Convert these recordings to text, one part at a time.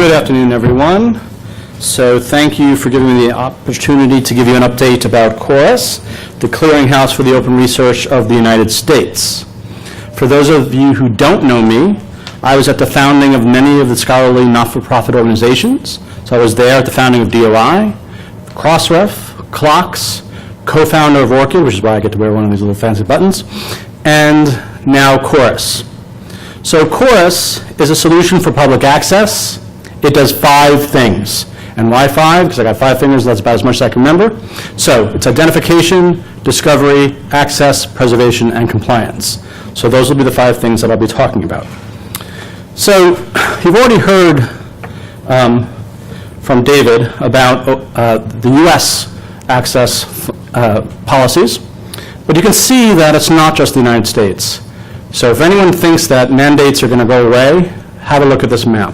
Good afternoon, everyone. So thank you for giving me the opportunity to give you an update about CORUS, the Clearinghouse for the Open Research of the United States. For those of you who don't know me, I was at the founding of many of the scholarly not-for-profit organizations. So I was there at the founding of DOI, Crossref, Clocks, co-founder of ORCID, which is why I get to wear one of these little fancy buttons, and now CORUS. So CORUS is a solution for public access. It does 5 things. And why 5? Because I got 5 fingers, that's about as much as I can remember. So it's identification, discovery, access, preservation, and compliance. So those will be the 5 things that I'll be talking about. So you've already heard from David about the U.S. access policies, but you can see that it's not just the United States. So if anyone thinks that mandates are going to go away, have a look at this map.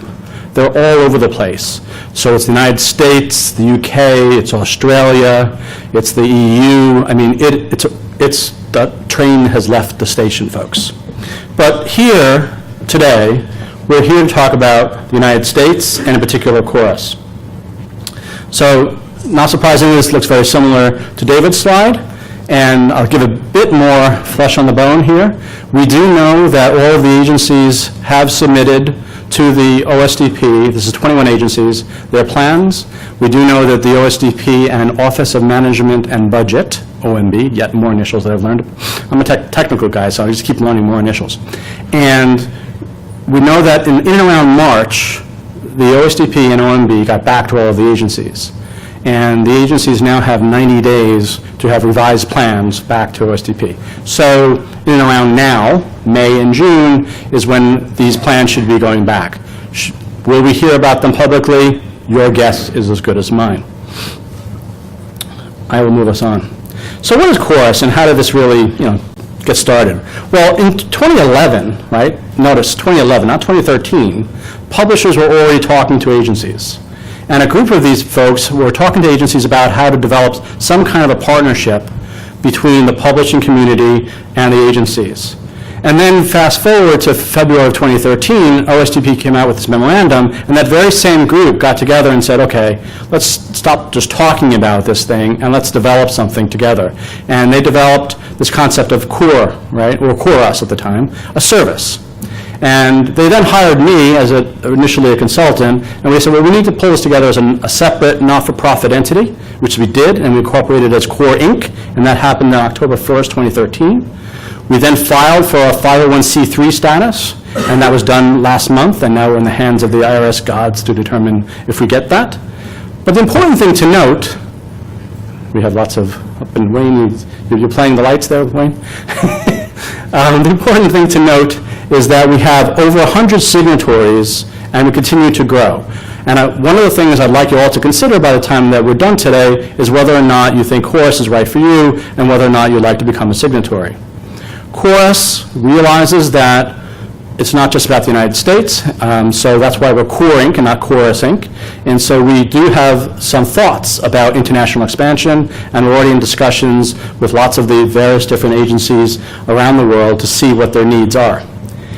They're all over the place. So it's the United States, the UK, it's Australia, it's the EU. I mean, the train has left the station, folks. But here, today, we're here to talk about the United States, and in particular, CORUS. So, not surprisingly, this looks very similar to David's slide, and I'll give a bit more flesh on the bone here. We do know that all of the agencies have submitted to the OSTP, this is 21 agencies, their plans. We do know that the OSTP and Office of Management and Budget, OMB, yet more initials that I've learned. I'm a technical guy, so I just keep learning more initials. And we know that in and around March, the OSTP and OMB got back to all of the agencies. And the agencies now have 90 days to have revised plans back to OSTP. So in and around now, May and June, is when these plans should be going back. Will we hear about them publicly? Your guess is as good as mine. I will move us on. So what is CORUS, and how did this really, get started? Well, in 2011, right? Notice 2011, not 2013. Publishers were already talking to agencies. And a group of these folks were talking to agencies about how to develop some kind of a partnership between the publishing community and the agencies. And then fast forward to February of 2013, OSTP came out with this memorandum, and that very same group got together and said, okay, let's stop just talking about this thing and let's develop something together. And they developed this concept of CORE, right, or CORUS at the time, a service. And they then hired me as initially a consultant, and we said, well, we need to pull this together as a separate not-for-profit entity, which we did, and we incorporated it as CORE Inc., and that happened on October 1st, 2013. We then filed for a 501c3 status, and that was done last month, and now we're in the hands of the IRS gods to determine if we get that. But the important thing to note, we have lots of, up in Wayne, you're playing the lights there, Wayne? The important thing to note is that we have over 100 signatories, and we continue to grow. And one of the things I'd like you all to consider by the time that we're done today is whether or not you think CORUS is right for you, and whether or not you'd like to become a signatory. CORUS realizes that it's not just about the United States, so that's why we're CORE Inc. and not CORUS Inc. And so we do have some thoughts about international expansion, and we're already in discussions with lots of the various different agencies around the world to see what their needs are.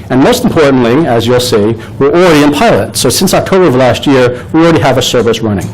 And most importantly, as you'll see, we're already in pilot. So since October of last year, we already have a service running.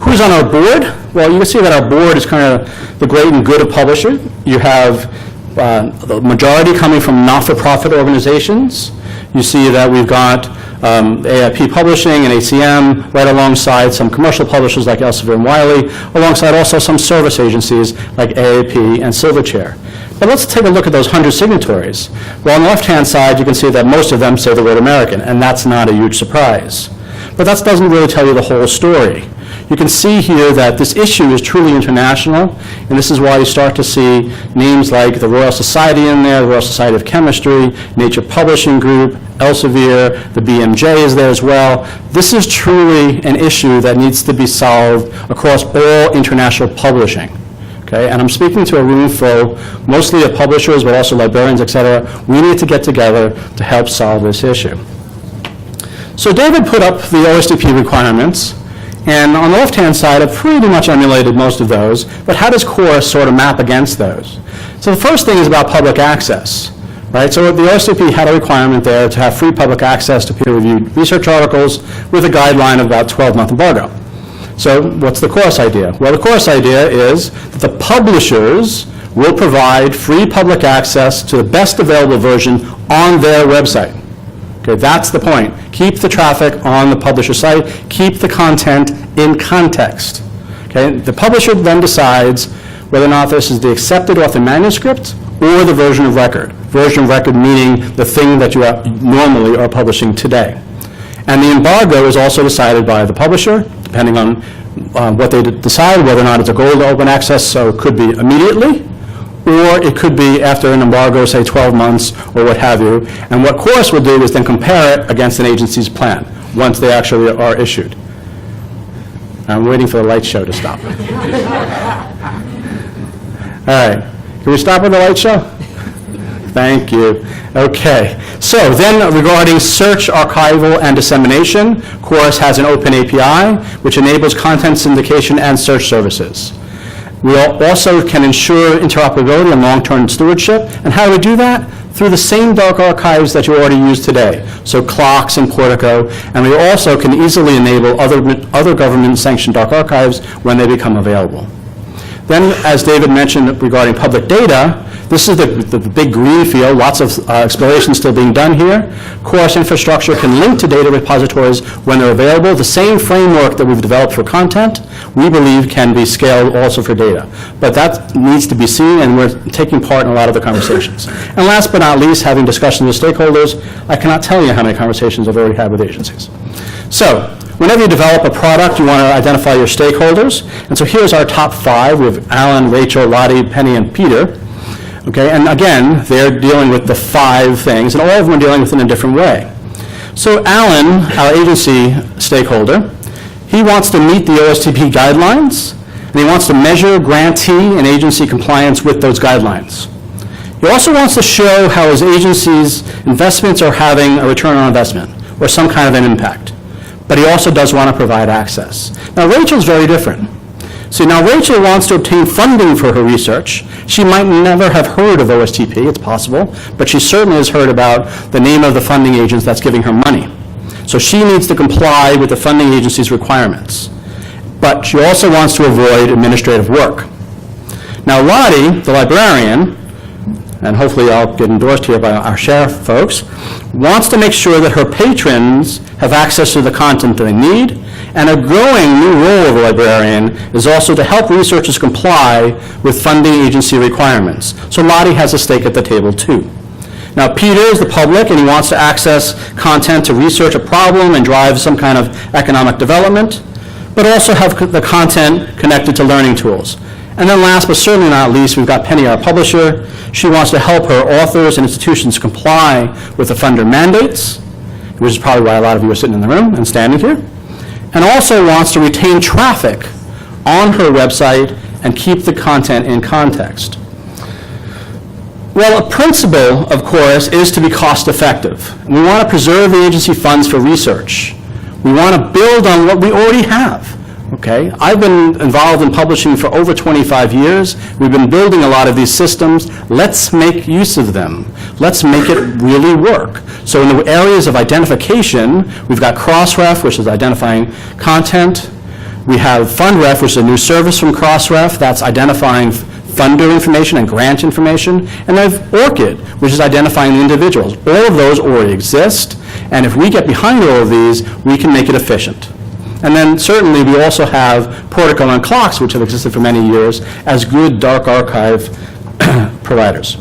Who's on our board? Well, you can see that our board is kind of the great and good of publishers. You have the majority coming from not-for-profit organizations. You see that we've got AIP Publishing and ACM right alongside some commercial publishers like Elsevier and Wiley, alongside also some service agencies like AAP and Silverchair. But let's take a look at those 100 signatories. Well, on the left-hand side, you can see that most of them say the word American, and that's not a huge surprise. But that doesn't really tell you the whole story. You can see here that this issue is truly international, and this is why you start to see names like the Royal Society in there, the Royal Society of Chemistry, Nature Publishing Group, Elsevier, the BMJ is there as well. This is truly an issue that needs to be solved across all international publishing. Okay, and I'm speaking to a room full mostly of publishers, but also librarians, et cetera. We need to get together to help solve this issue. So David put up the OSTP requirements, and on the left-hand side, I've pretty much emulated most of those, but how does CORUS sort of map against those? So the first thing is about public access. right? So the OSTP had a requirement there to have free public access to peer-reviewed research articles with a guideline of about 12-month embargo. So what's the course idea? Well, the course idea is that the publishers will provide free public access to the best available version on their website. Okay, that's the point. Keep the traffic on the publisher site. Keep the content in context. Okay, the publisher then decides whether or not this is the accepted author manuscript or the version of record. Version of record meaning the thing that you normally are publishing today. And the embargo is also decided by the publisher, depending on what they decide, whether or not it's a goal to open access, so it could be immediately, or it could be after an embargo, say 12 months or what have you. And what Chorus will do is then compare it against an agency's plan once they actually are issued. I'm waiting for the light show to stop. All right. Can we stop with the light show? Thank you. Okay. So then regarding search, archival, and dissemination, Chorus has an open API which enables content syndication and search services. We also can ensure interoperability and long-term stewardship. And how do we do that? Through the same dark archives that you already use today, so Clocks and Portico, and we also can easily enable other government-sanctioned dark archives when they become available. Then, as David mentioned regarding public data, this is the big green field, lots of exploration still being done here. Chorus infrastructure can link to data repositories when they're available. The same framework that we've developed for content, we believe can be scaled also for data. But that needs to be seen, and we're taking part in a lot of the conversations. And last but not least, having discussions with stakeholders, I cannot tell you how many conversations I've already had with agencies. So, whenever you develop a product, you want to identify your stakeholders. And so here's our top 5. We have Alan, Rachel, Lottie, Penny, and Peter. Okay, and again, they're dealing with the 5 things, and all of them are dealing with it in a different way. So Alan, our agency stakeholder, he wants to meet the OSTP guidelines, and he wants to measure grantee and agency compliance with those guidelines. He also wants to show how his agency's investments are having a return on investment, or some kind of an impact. But he also does want to provide access. Now, Rachel's very different. See, now Rachel wants to obtain funding for her research. She might never have heard of OSTP, it's possible, but she certainly has heard about the name of the funding agent that's giving her money. So she needs to comply with the funding agency's requirements. But she also wants to avoid administrative work. Now Lottie, the librarian, and hopefully I'll get endorsed here by our sheriff folks, wants to make sure that her patrons have access to the content that they need, and a growing new role of a librarian is also to help researchers comply with funding agency requirements. So Lottie has a stake at the table too. Now Peter is the public, and he wants to access content to research a problem and drive some kind of economic development, but also have the content connected to learning tools. And then last but certainly not least, we've got Penny, our publisher. She wants to help her authors and institutions comply with the funder mandates, which is probably why a lot of you are sitting in the room and standing here, and also wants to retain traffic on her website and keep the content in context. Well, a principle, of course, is to be cost effective. We want to preserve the agency funds for research. We want to build on what we already have. Okay, I've been involved in publishing for over 25 years. We've been building a lot of these systems. Let's make use of them. Let's make it really work. So in the areas of identification, we've got Crossref, which is identifying content. We have FundRef, which is a new service from Crossref that's identifying funder information and grant information. And then ORCID, which is identifying the individuals. All of those already exist. And if we get behind all of these, we can make it efficient. And then certainly we also have Portico and Clocks, which have existed for many years, as good dark archive providers.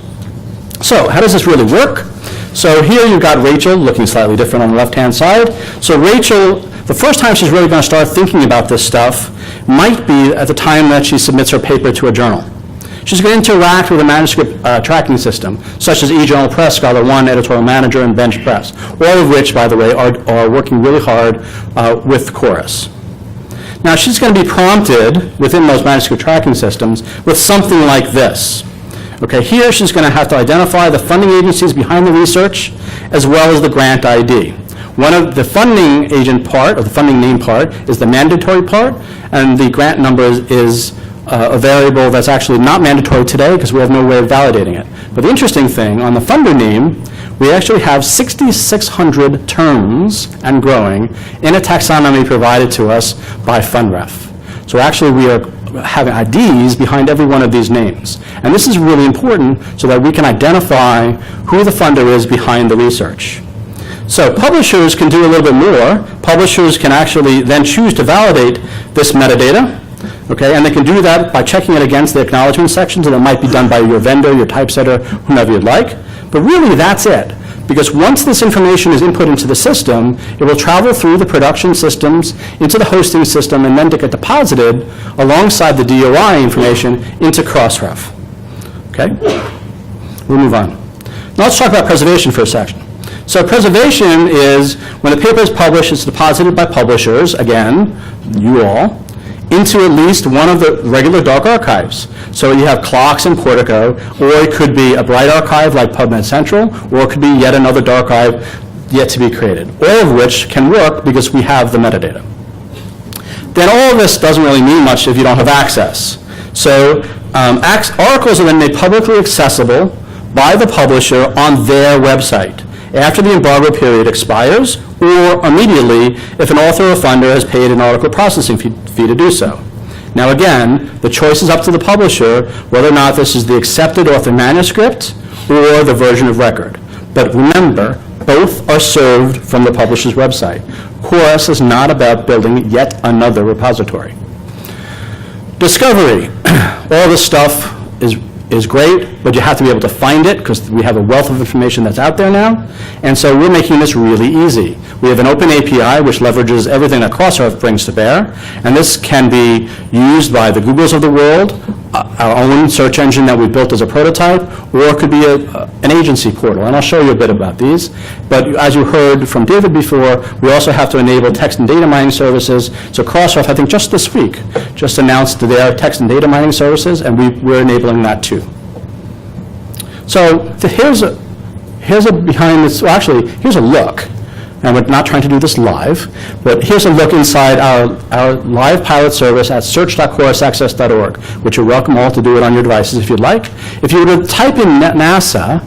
So how does this really work? So here you've got Rachel, looking slightly different on the left-hand side. So Rachel, the first time she's really going to start thinking about this stuff might be at the time that she submits her paper to a journal. She's going to interact with a manuscript tracking system, such as eJournal Press, Scholar One, Editorial Manager, and Bench Press, all of which, by the way, are working really hard with Chorus. Now, she's going to be prompted within those manuscript tracking systems with something like this. Okay, here she's going to have to identify the funding agencies behind the research, as well as the grant ID. One of the funding agent part, or the funding name part, is the mandatory part, and the grant number is a variable that's actually not mandatory today because we have no way of validating it. But the interesting thing, on the funder name, we actually have 6,600 terms and growing in a taxonomy provided to us by FundRef. So actually we are having IDs behind every one of these names. And this is really important so that we can identify who the funder is behind the research. So publishers can do a little bit more. Publishers can actually then choose to validate this metadata. Okay, and they can do that by checking it against the acknowledgement sections, and it might be done by your vendor, your typesetter, whomever you'd like. But really, that's it. Because once this information is input into the system, it will travel through the production systems, into the hosting system, and then to get deposited alongside the DOI information into Crossref. Okay? We'll move on. Now let's talk about preservation for a second. So preservation is when a paper is published, it's deposited by publishers, again, you all, into at least one of the regular dark archives. So you have Clocks and Portico, or it could be a bright archive like PubMed Central, or it could be yet another dark archive yet to be created, all of which can work because we have the metadata. Then all of this doesn't really mean much if you don't have access. So articles are then made publicly accessible by the publisher on their website after the embargo period expires, or immediately if an author or funder has paid an article processing fee to do so. Now again, the choice is up to the publisher whether or not this is the accepted author manuscript or the version of record. But remember, both are served from the publisher's website. CORUS is not about building yet another repository. Discovery. All this stuff is great, but you have to be able to find it because we have a wealth of information that's out there now. And so we're making this really easy. We have an open API which leverages everything that Crossref brings to bear, and this can be used by the Googles of the world, our own search engine that we built as a prototype, or it could be an agency portal, and I'll show you a bit about these. But as you heard from David before, we also have to enable text and data mining services. So Crossref, I think just this week, just announced their text and data mining services, and we're enabling that too. So here's a behind this, well actually, here's a look. And we're not trying to do this live, but here's a look inside our live pilot service at search.corusaccess.org, which you're welcome all to do it on your devices if you'd like. If you were to type in NASA,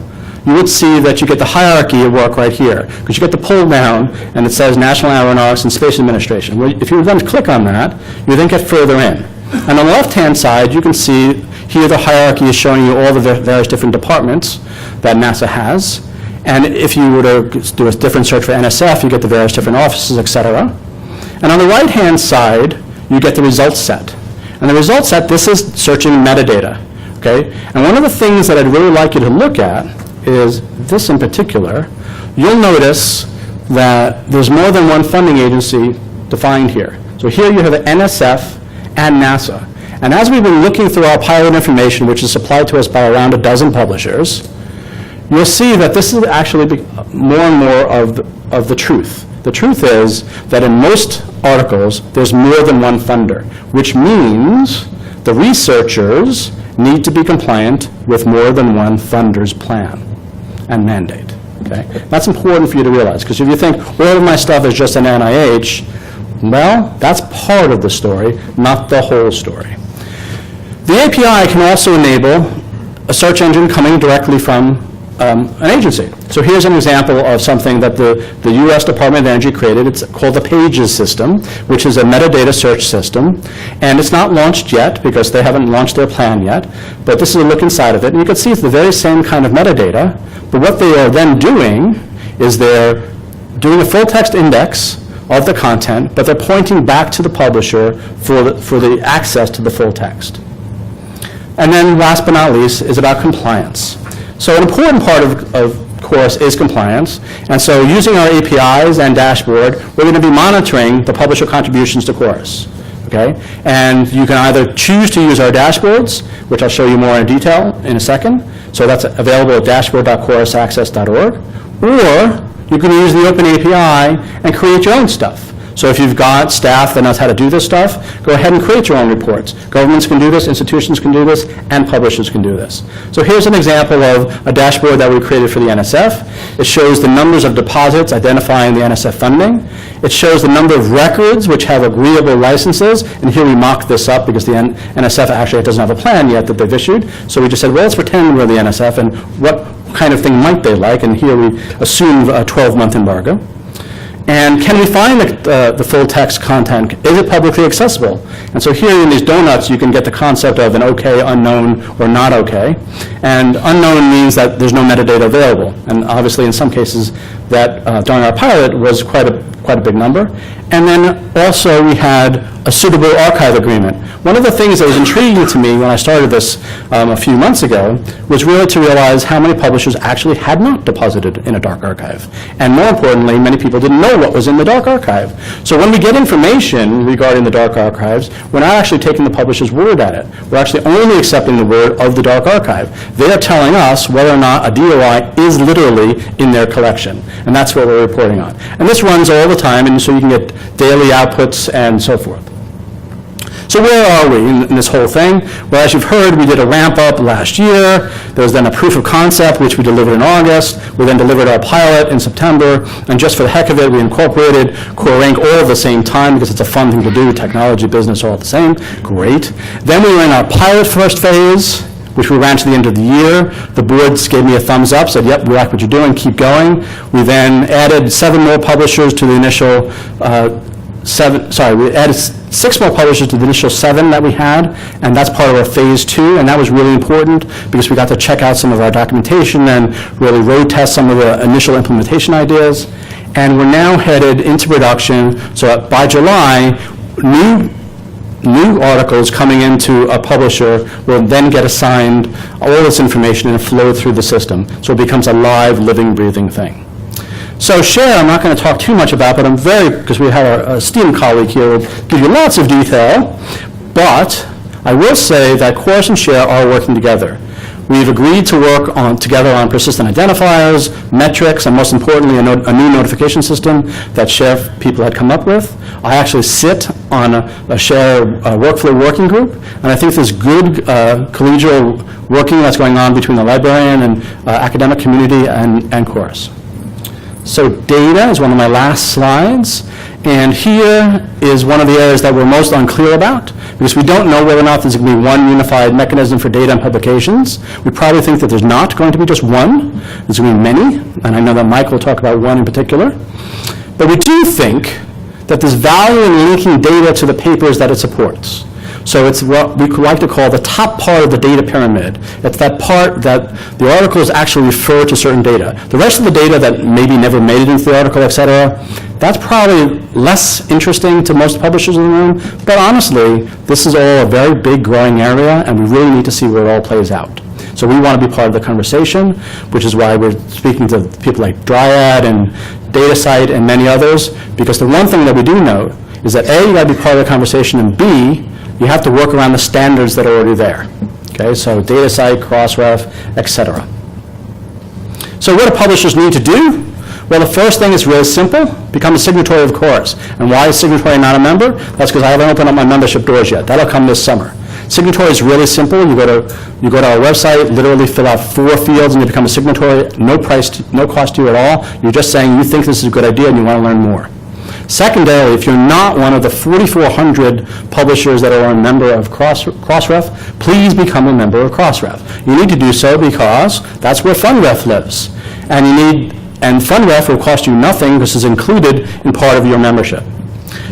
you would see that you get the hierarchy of work right here, because you get the pull down, and it says National Aeronautics and Space Administration. Well, if you then click on that, you then get further in. And on the left-hand side, you can see here the hierarchy is showing you all the various different departments that NASA has. And if you were to do a different search for NSF, you get the various different offices, et cetera. And on the right-hand side, you get the results set. And the results set, this is searching metadata, okay? And one of the things that I'd really like you to look at is this in particular. You'll notice that there's more than one funding agency defined here. So here you have the NSF and NASA. And as we've been looking through our pilot information, which is supplied to us by around a dozen publishers, you'll see that this is actually more and more of the truth. The truth is that in most articles, there's more than one funder, which means the researchers need to be compliant with more than one funder's plan and mandate. Okay? That's important for you to realize, because if you think, all of my stuff is just an NIH, well, that's part of the story, not the whole story. The API can also enable a search engine coming directly from an agency. So here's an example of something that the U.S. Department of Energy created. It's called the PAGES system, which is a metadata search system. And it's not launched yet because they haven't launched their plan yet. But this is a look inside of it. And you can see it's the very same kind of metadata. But what they are then doing is they're doing a full text index of the content, but they're pointing back to the publisher for the access to the full text. And then last but not least is about compliance. So an important part of CORUS is compliance. And so using our APIs and dashboard, we're going to be monitoring the publisher contributions to CORUS. Okay? And you can either choose to use our dashboards, which I'll show you more in detail in a second. So that's available at dashboard.corusaccess.org. Or you can use the open API and create your own stuff. So if you've got staff that knows how to do this stuff, go ahead and create your own reports. Governments can do this, institutions can do this, and publishers can do this. So here's an example of a dashboard that we created for the NSF. It shows the numbers of deposits identifying the NSF funding. It shows the number of records which have agreeable licenses, and here we mock this up because the NSF actually doesn't have a plan yet that they've issued. So we just said, well, let's pretend we're the NSF, and what kind of thing might they like? And here we assume a 12-month embargo. And can we find the full text content? Is it publicly accessible? And so here in these donuts, you can get the concept of an okay, unknown, or not okay. And unknown means that there's no metadata available. And obviously, in some cases, that during our pilot was quite a big number. And then also we had a suitable archive agreement. One of the things that was intriguing to me when I started this a few months ago was really to realize how many publishers actually had not deposited in a dark archive. And more importantly, many people didn't know what was in the dark archive. So when we get information regarding the dark archives, we're not actually taking the publisher's word at it. We're actually only accepting the word of the dark archive. They are telling us whether or not a DOI is literally in their collection. And that's what we're reporting on. And this runs all the time, and so you can get daily outputs and so forth. So where are we in this whole thing? Well, as you've heard, we did a ramp up last year. There was then a proof of concept, which we delivered in August. We then delivered our pilot in September. And just for the heck of it, we incorporated Core Rank all at the same time because it's a fun thing to do, technology, business, all at the same. Great. Then we were in our pilot first phase, which we ran to the end of the year. The boards gave me a thumbs up, said, yep, we like what you're doing, keep going. We then added 7 more publishers to the initial we added 6 more publishers to the initial 7 that we had, and that's part of our phase 2, and that was really important because we got to check out some of our documentation and really road test some of the initial implementation ideas. And we're now headed into production, so by July, new articles coming into a publisher will then get assigned all this information and flow through the system, so it becomes a live, living, breathing thing. So share, I'm not going to talk too much about, but because we have our esteemed colleague here who will give you lots of detail, but I will say that Chorus and Share are working together. We've agreed to work together on persistent identifiers, metrics, and most importantly, a new notification system that Share people had come up with. I actually sit on a Share workflow working group, and I think there's good collegial working that's going on between the librarian and academic community and Chorus. So data is one of my last slides, and here is one of the areas that we're most unclear about, because we don't know whether or not there's going to be one unified mechanism for data and publications. We probably think that there's not going to be just one. There's going to be many, and I know that Mike will talk about one in particular. But we do think that there's value in linking data to the papers that it supports. So it's what we like to call the top part of the data pyramid. It's that part that the articles actually refer to certain data. The rest of the data that maybe never made it into the article, et cetera, that's probably less interesting to most publishers in the room. But honestly, this is all a very big growing area, and we really need to see where it all plays out. So we want to be part of the conversation, which is why we're speaking to people like Dryad and DataCite and many others, because the one thing that we do know is that A, you got to be part of the conversation, and B, you have to work around the standards that are already there. Okay, so DataCite, Crossref, et cetera. So what do publishers need to do? Well, the first thing is really simple. Become a signatory of Chorus. And why is signatory not a member? That's because I haven't opened up my membership doors yet. That'll come this summer. Signatory is really simple. You go to our website, literally fill out 4 fields, and you become a signatory. No cost to you at all. You're just saying you think this is a good idea and you want to learn more. Secondarily, if you're not one of the 4,400 publishers that are a member of Crossref, please become a member of Crossref. You need to do so because that's where FundRef lives. And FundRef will cost you nothing. This is included in part of your membership.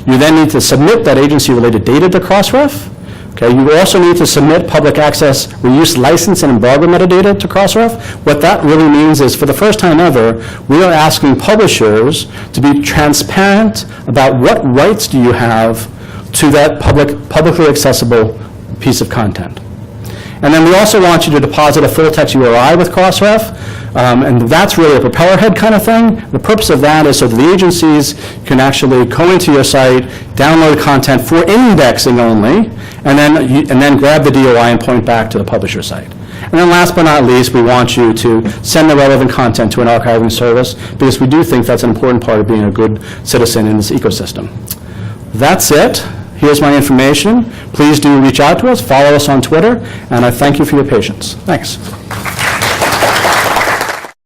You then need to submit that agency-related data to Crossref. Okay, you also need to submit public access reuse license and embargo metadata to Crossref. What that really means is, for the first time ever, we are asking publishers to be transparent about what rights do you have to that publicly accessible piece of content. And then we also want you to deposit a full-text URI with Crossref, and that's really a propeller head kind of thing. The purpose of that is so that the agencies can actually go into your site, download content for indexing only, and then grab the DOI and point back to the publisher site. And then last but not least, we want you to send the relevant content to an archiving service, because we do think that's an important part of being a good citizen in this ecosystem. That's it. Here's my information. Please do reach out to us, follow us on Twitter, and I thank you for your patience. Thanks.